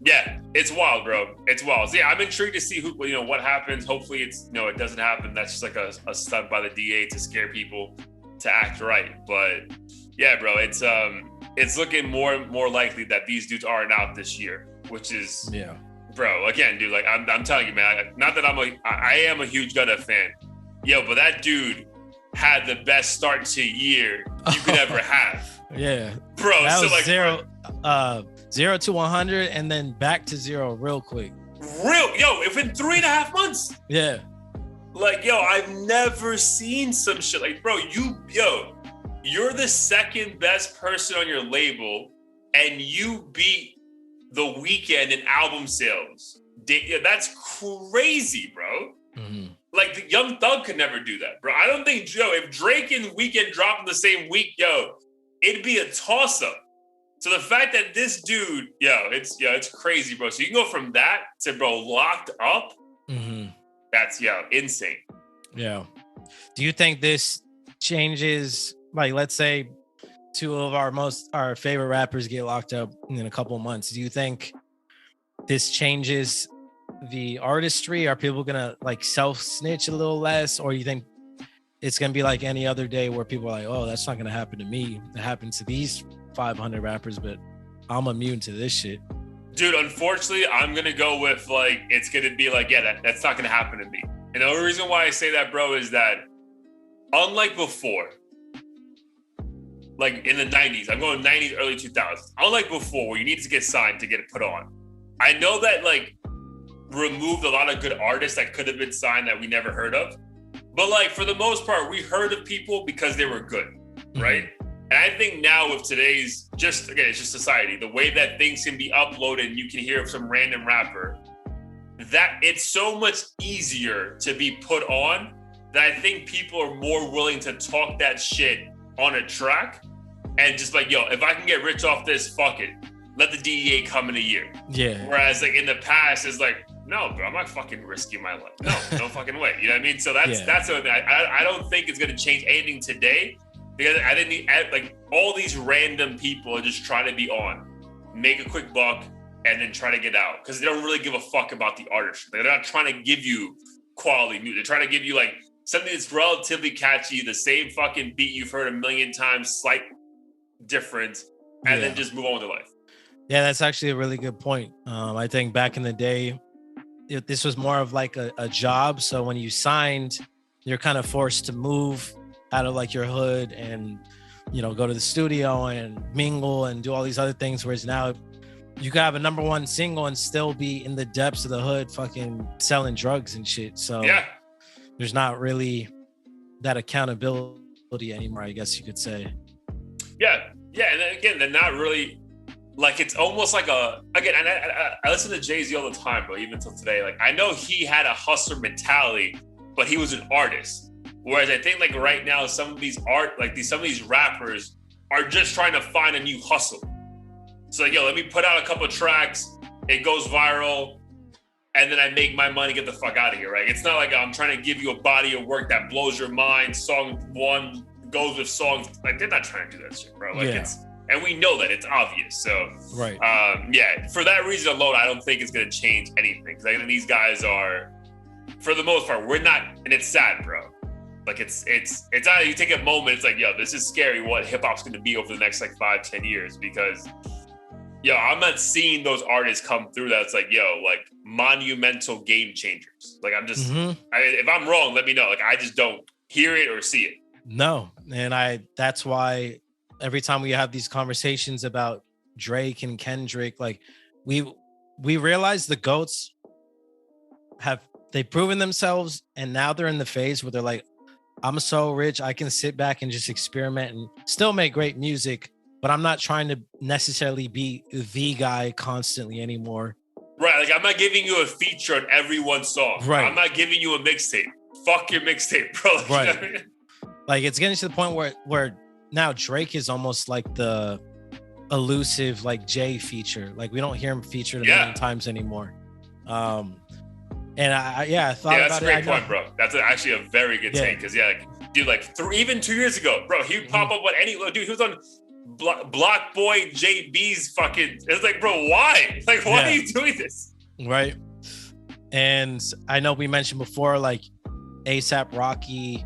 yeah, it's wild, bro. It's wild. So, yeah, I'm intrigued to see what happens. Hopefully it doesn't happen. That's just like a stunt by the DA to scare people to act right. But yeah, bro, it's looking more and more likely that these dudes aren't out this year. Which is, bro, again, dude, like I'm telling you, man, not that I am a huge Gunna fan. Yo, but that dude had the best start to year you could ever have. Yeah. Bro, that so was like 0 to 100 and then back to 0 real quick. Within 3.5 months. Yeah. Like, yo, I've never seen some shit like, bro, you're the second best person on your label and you beat The Weeknd in album sales. That's crazy, bro. Mm-hmm. Like the Young Thug could never do that, bro. I don't think if Drake and Weeknd dropped in the same week, it'd be a toss-up. So the fact that this dude, it's crazy, bro. So you can go from that to locked up. Mm-hmm. That's insane. Yeah. Do you think this changes? Like, let's say two of our favorite rappers get locked up in a couple of months. Do you think this changes the artistry? Are people gonna like self snitch a little less, or you think it's gonna be like any other day where people are like, oh, that's not gonna happen to me. It happened to these 500 rappers, but I'm immune to this shit. Dude, unfortunately, I'm gonna go with like it's gonna be like, yeah, that's not gonna happen to me. And the only reason why I say that, bro, is that unlike before, like in the 90s, I'm going 90s, early 2000s. Unlike before, where you need to get signed to get it put on. I know that like removed a lot of good artists that could have been signed that we never heard of. But like for the most part, we heard of people because they were good, right? And I think now with today's it's just society, the way that things can be uploaded and you can hear some random rapper, that it's so much easier to be put on that I think people are more willing to talk that shit on a track and just like, yo, if I can get rich off this, fuck it. Let the DEA come in a year. Yeah. Whereas like in the past, it's like, no, bro, I'm not fucking risking my life. No fucking way. You know what I mean? So that's what I don't think it's gonna change anything today because I didn't like all these random people are just trying to be on, make a quick buck, and then try to get out because they don't really give a fuck about the artistry. They're not trying to give you quality music. They're trying to give you like something that's relatively catchy, the same fucking beat you've heard a million times, slight difference, and then just move on with their life. Yeah, that's actually a really good point. I think back in the day, this was more of like a job. So when you signed, you're kind of forced to move out of like your hood and, you know, go to the studio and mingle and do all these other things. Whereas now you can have a number one single and still be in the depths of the hood, fucking selling drugs and shit. So there's not really that accountability anymore, I guess you could say. Yeah. And then again, they're not really like, it's almost like and I listen to Jay-Z all the time, bro, even till today. Like, I know he had a hustler mentality, but he was an artist. Whereas I think like right now, some of these rappers are just trying to find a new hustle. So like, yo, let me put out a couple of tracks, it goes viral, and then I make my money, get the fuck out of here, right? It's not like I'm trying to give you a body of work that blows your mind. Song one goes with songs. Like, they're not trying to do that shit, bro. Like, and we know that it's obvious. So, for that reason alone, I don't think it's going to change anything. Because I think these guys are, for the most part, we're not, and it's sad, bro. Like, it's not, you take a moment, it's like, yo, this is scary what hip hop's going to be over the next like 5-10 years. Because, yo, I'm not seeing those artists come through that. It's like, yo, like monumental game changers. Like, I'm just, if I'm wrong, let me know. Like, I just don't hear it or see it. No. And that's why every time we have these conversations about Drake and Kendrick, like we realize the GOATs they've proven themselves, and now they're in the phase where they're like, I'm so rich, I can sit back and just experiment and still make great music, but I'm not trying to necessarily be the guy constantly anymore. Right, like I'm not giving you a feature on every one song. Right. I'm not giving you a mixtape. Fuck your mixtape, bro. Like, right. You know what I mean? Like it's getting to the point where now Drake is almost like the elusive like Jay feature. Like we don't hear him featured a million times anymore. And I thought about it. That's a great point, bro. That's actually a very good take. Because even 2 years ago, bro, he would pop up on any dude. He was on Block Boy JB's fucking. It's like, bro, why? Like, why are you doing this? Right. And I know we mentioned before, like ASAP Rocky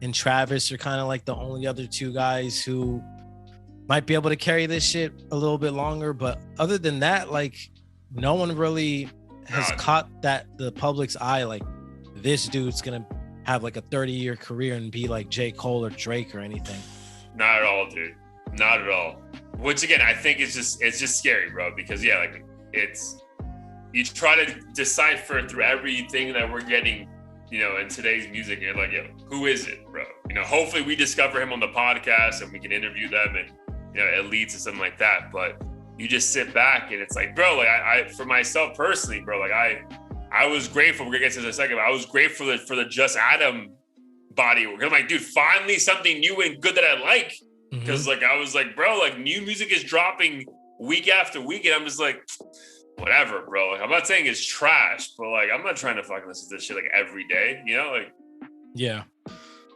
and Travis are kind of like the only other two guys who might be able to carry this shit a little bit longer. But other than that, like no one really has caught the public's eye. Like this dude's gonna have like a 30-year career and be like J. Cole or Drake or anything. Not at all, dude. Not at all. Which again, I think it's just scary, bro. Because like you try to decipher through everything that we're getting, you know, in today's music. You're like, yo, who is it, bro? You know, hopefully we discover him on the podcast and we can interview them and, you know, it leads to something like that. But you just sit back and it's like, bro, like I for myself personally, bro, like I was grateful. We're gonna get to this in a second. But I was grateful for the Just Adam body work. I'm like, dude, finally something new and good that I like. Because like I was like, bro, like new music is dropping week after week, and I'm just like, whatever, bro. Like, I'm not saying it's trash, but like I'm not trying to fucking listen to this shit like every day, you know? Like, yeah,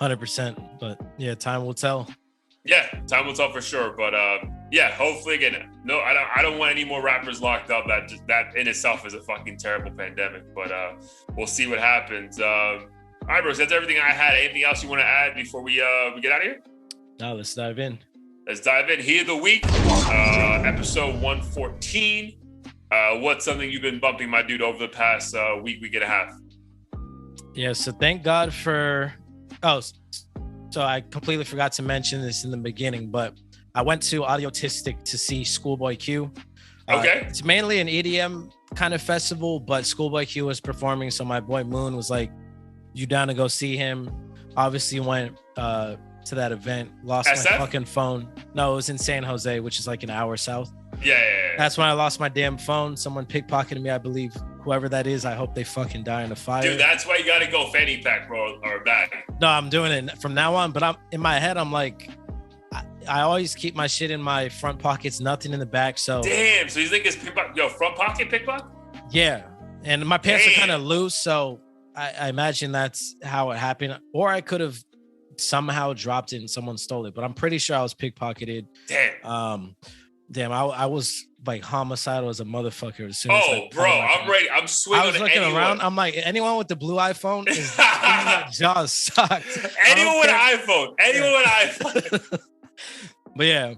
100%. But yeah, time will tell. Yeah, time will tell for sure. But Yeah, hopefully again. No, I don't want any more rappers locked up. That in itself is a fucking terrible pandemic. But we'll see what happens. All right, bros. That's everything I had. Anything else you want to add before we get out of here? No, let's dive in. Let's dive in. Here the week, episode 114. What's something you've been bumping, my dude, over the past week and a half? Yeah, so thank God for. So I completely forgot to mention this in the beginning, but I went to Audiotistic to see Schoolboy Q. Okay. It's mainly an EDM kind of festival, but Schoolboy Q was performing, so my boy Moon was like, "You down to go see him?" Obviously went to that event. Lost my fucking phone. No, it was in San Jose, which is like an hour south. Yeah. That's when I lost my damn phone. Someone pickpocketed me, I believe. Whoever that is, I hope they fucking die in a fire. Dude, that's why you gotta go fanny pack, bro, or bag. No, I'm doing it from now on. But I'm in my head, I'm like, I always keep my shit in my front pockets, nothing in the back. So damn. So you think it's front pocket pickpocket? Yeah, and my pants are kind of loose, so I imagine that's how it happened. Or I could have somehow dropped it and someone stole it, but I'm pretty sure I was pickpocketed. Damn. I was like homicidal as a motherfucker. As soon as bro, I'm ready. I'm swinging. I was looking around. I'm like, anyone with the blue iPhone is jaws sucked. Anyone with an iPhone. Anyone with an iPhone. But yeah,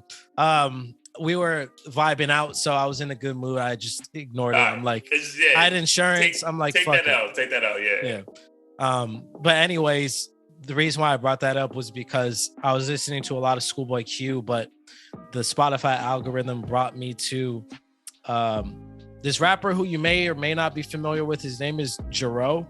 we were vibing out, so I was in a good mood. I just ignored it. I'm like, I had insurance. I'm like, take fuck that out. Take that out. Yeah. But anyways, the reason why I brought that up was because I was listening to a lot of Schoolboy Q, but the Spotify algorithm brought me to this rapper who you may or may not be familiar with. His name is Jero.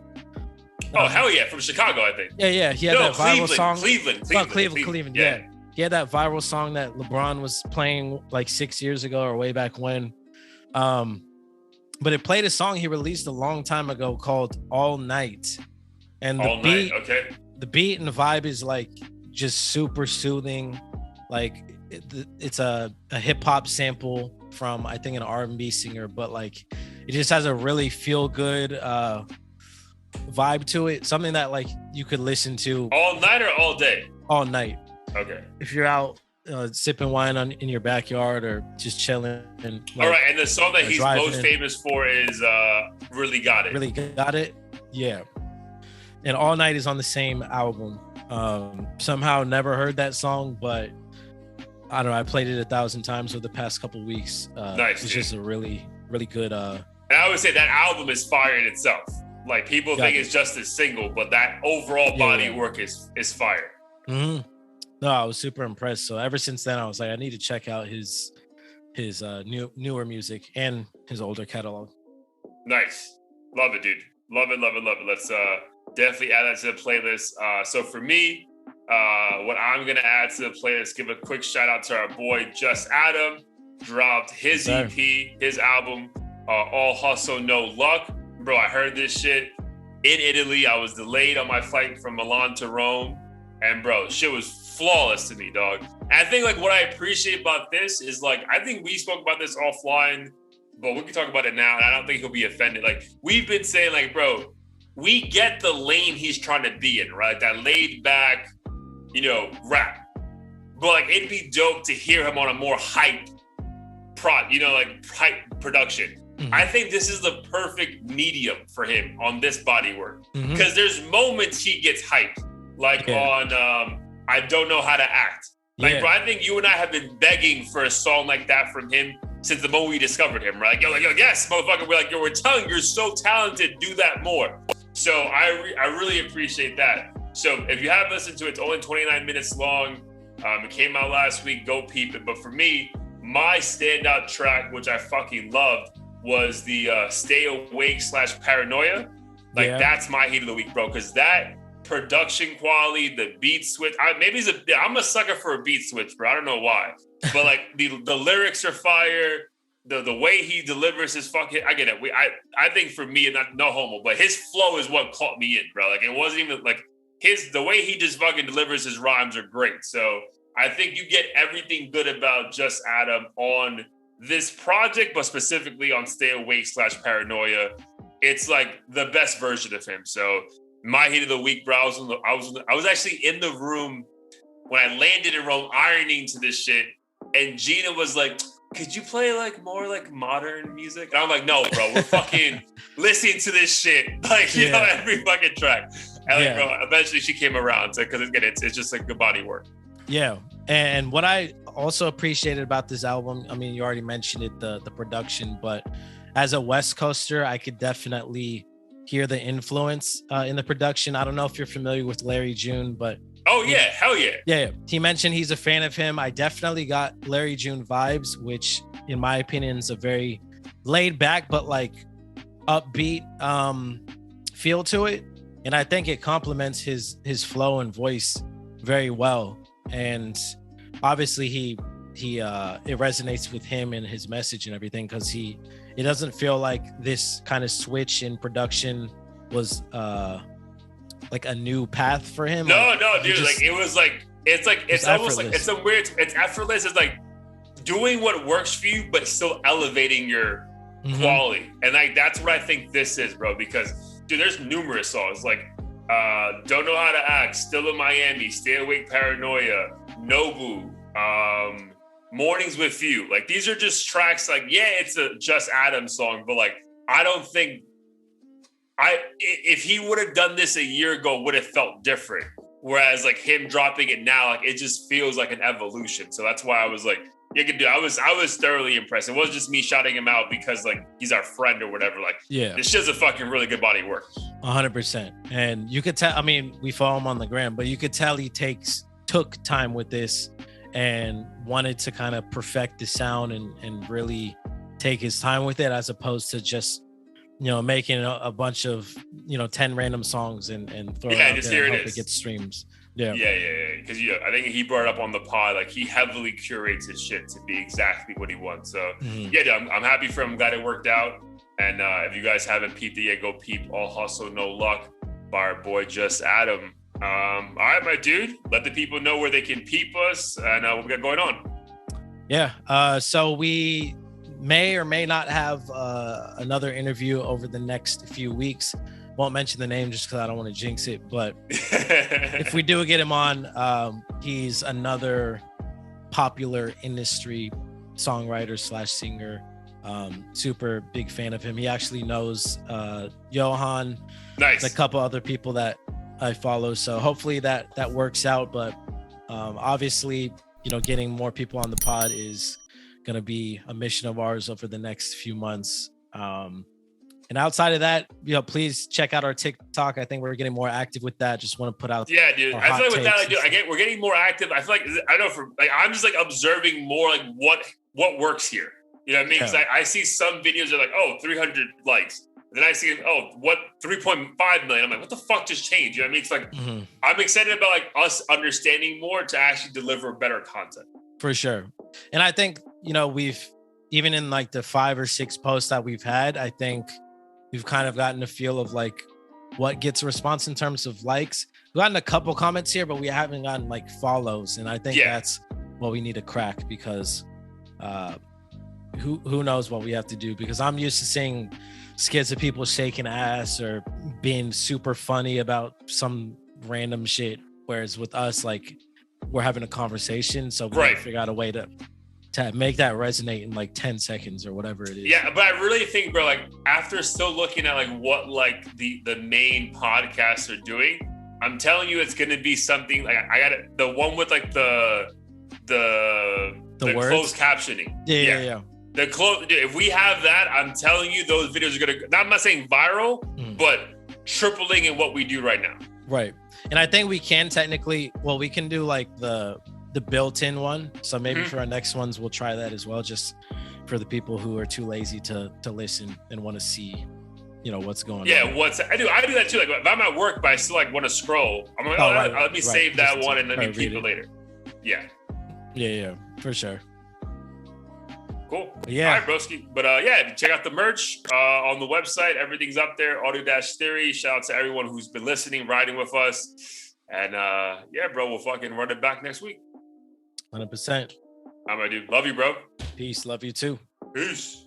Oh, hell yeah. From Chicago, I think. Yeah. He had that viral song. Cleveland. Yeah. He had that viral song that LeBron was playing like 6 years ago or way back when. But it played a song he released a long time ago called All Night. And the beat and the vibe is like just super soothing. Like it's a hip hop sample from, I think, an R&B singer, but like it just has a really feel good vibe to it. Something that like you could listen to all night or all day. All night. Okay. If you're out sipping wine in your backyard or just chilling. And all right, and the song that he's most famous for is Really Got It. Really Got It. Yeah. And All Night is on the same album. Somehow never heard that song, but I don't know. I played it 1,000 times over the past couple of weeks. Nice. It's just a really, really good. And I would say that album is fire in itself. Like people think it's just a single, but that overall body work is fire. Mm-hmm. No, I was super impressed. So ever since then, I was like, I need to check out his newer music and his older catalog. Nice. Love it, dude. Love it. Let's definitely add that to the playlist. So for me, what I'm going to add to the playlist, give a quick shout out to our boy, Just Adam. Dropped his EP, his album, All Hustle, No Luck. Bro, I heard this shit in Italy. I was delayed on my flight from Milan to Rome. And bro, shit was flawless to me, dog. And I think like what I appreciate about this is like, I think we spoke about this offline, but we can talk about it now. And I don't think he'll be offended. Like we've been saying like, bro, we get the lane he's trying to be in, right? That laid back, rap. But like, it'd be dope to hear him on a more hype hype production. Mm-hmm. I think this is the perfect medium for him on this body work. Because there's moments he gets hyped. Like on I Don't Know How to Act. Like, bro, I think you and I have been begging for a song like that from him since the moment we discovered him, right? Yo, yes, motherfucker. We're like, we're telling you, you're so talented, do that more. So I really appreciate that. So if you haven't listened to it, it's only 29 minutes long. It came out last week, go peep it. But for me, my standout track, which I fucking loved, was the Stay Awake / Paranoia. Like, that's my heat of the week, bro, because that production quality, the beat switch. I'm a sucker for a beat switch, bro. I don't know why, but like the lyrics are fire. The way he delivers his fucking, I get it. I think for me, and no homo, but his flow is what caught me in, bro. Like it wasn't even like the way he just fucking delivers his rhymes are great. So I think you get everything good about Just Adam on this project, but specifically on Stay Awake / Paranoia. It's like the best version of him. So my hit of the week, bro. I was actually in the room when I landed in Rome, ironing to this shit, and Gina was like, could you play like more like modern music? And I'm like, no, bro, we're fucking listening to this shit. Like, you know, every fucking track. And like, bro, eventually she came around because it's just like good body work. Yeah. And what I also appreciated about this album, I mean, you already mentioned it, the production, but as a West Coaster, I could definitely hear the influence in the production. I don't know if you're familiar with Larry June, but hell yeah. Yeah. He mentioned he's a fan of him. I definitely got Larry June vibes, which in my opinion is a very laid back, but like upbeat feel to it. And I think it complements his flow and voice very well. And obviously it resonates with him and his message and everything, because it doesn't feel like this kind of switch in production was like a new path for him. No, dude. Like it was like it's almost like it's effortless. It's like doing what works for you, but still elevating your quality. And like that's what I think this is, bro. Because dude, there's numerous songs like Don't Know How to Act, Still in Miami, Stay Awake Paranoia, Nobu, Mornings with You. Like these are just tracks like, yeah, it's a Just Adam song, but like I don't think if he would have done this a year ago, would have felt different. Whereas like him dropping it now, like it just feels like an evolution. So that's why I was like, you can do. I was thoroughly impressed. It wasn't just me shouting him out because like he's our friend or whatever. Like, this shit's a fucking really good body of work. 100%. And you could tell. I mean, we follow him on the gram, but you could tell he took time with this and wanted to kind of perfect the sound and really take his time with it, as opposed to just, you know, making a bunch of, you know, 10 random songs and throw it out just there here and it hope is. It gets streams. Yeah. Because I think he brought up on the pod, like he heavily curates his shit to be exactly what he wants. So dude, I'm happy for him. I'm glad it worked out. And if you guys haven't peeped it yet, go peep All Hustle No Luck by our boy Just Adam. All right, my dude. Let the people know where they can peep us and what we got going on. Yeah. So we may or may not have another interview over the next few weeks. Won't mention the name just because I don't want to jinx it. But if we do get him on, he's another popular industry songwriter / singer. Super big fan of him. He actually knows Johan. Nice. A couple other people that I follow. So hopefully that works out. But obviously, you know, getting more people on the pod is going to be a mission of ours over the next few months. And outside of that, you know, please check out our TikTok. I think we're getting more active with that. Just want to put out. Yeah, dude. I feel like with that, like, we're getting more active. I feel like I'm just like observing more like what works here. You know what I mean? Because I see some videos that are like, oh, 300 likes. And then I see, 3.5 million. I'm like, what the fuck just changed? You know what I mean? It's like, I'm excited about like us understanding more to actually deliver better content. For sure. And I think, you know, we've, even in like the 5 or 6 posts that we've had, I think we've kind of gotten a feel of like what gets a response in terms of likes. We've gotten a couple comments here, but we haven't gotten like follows. And I think that's what we need to crack, because who knows what we have to do, because I'm used to seeing skits of people shaking ass or being super funny about some random shit. Whereas with us, like, we're having a conversation. So we gotta figure out a way to make that resonate in like 10 seconds or whatever it is. Yeah, but I really think, bro, like after still looking at like what like the main podcasts are doing, I'm telling you, it's gonna be something like I got the one with like the closed captioning. Yeah. The close. If we have that, I'm telling you, those videos are gonna. I'm not saying viral, but tripling in what we do right now. Right, and I think we can technically. Well, we can do like the built-in one. So maybe for our next ones, we'll try that as well, just for the people who are too lazy to listen and want to see, you know, what's going on. Yeah, I do that too. Like if I'm at work, but I still like want to scroll, I'm like, let me save that one and let me keep it later. Yeah, for sure. Cool. Yeah. All right, broski. But check out the merch on the website. Everything's up there. Audio-Theory. Shout out to everyone who's been listening, riding with us. And bro, we'll fucking run it back next week. 100%. I'm my dude. Love you, bro. Peace. Love you too. Peace.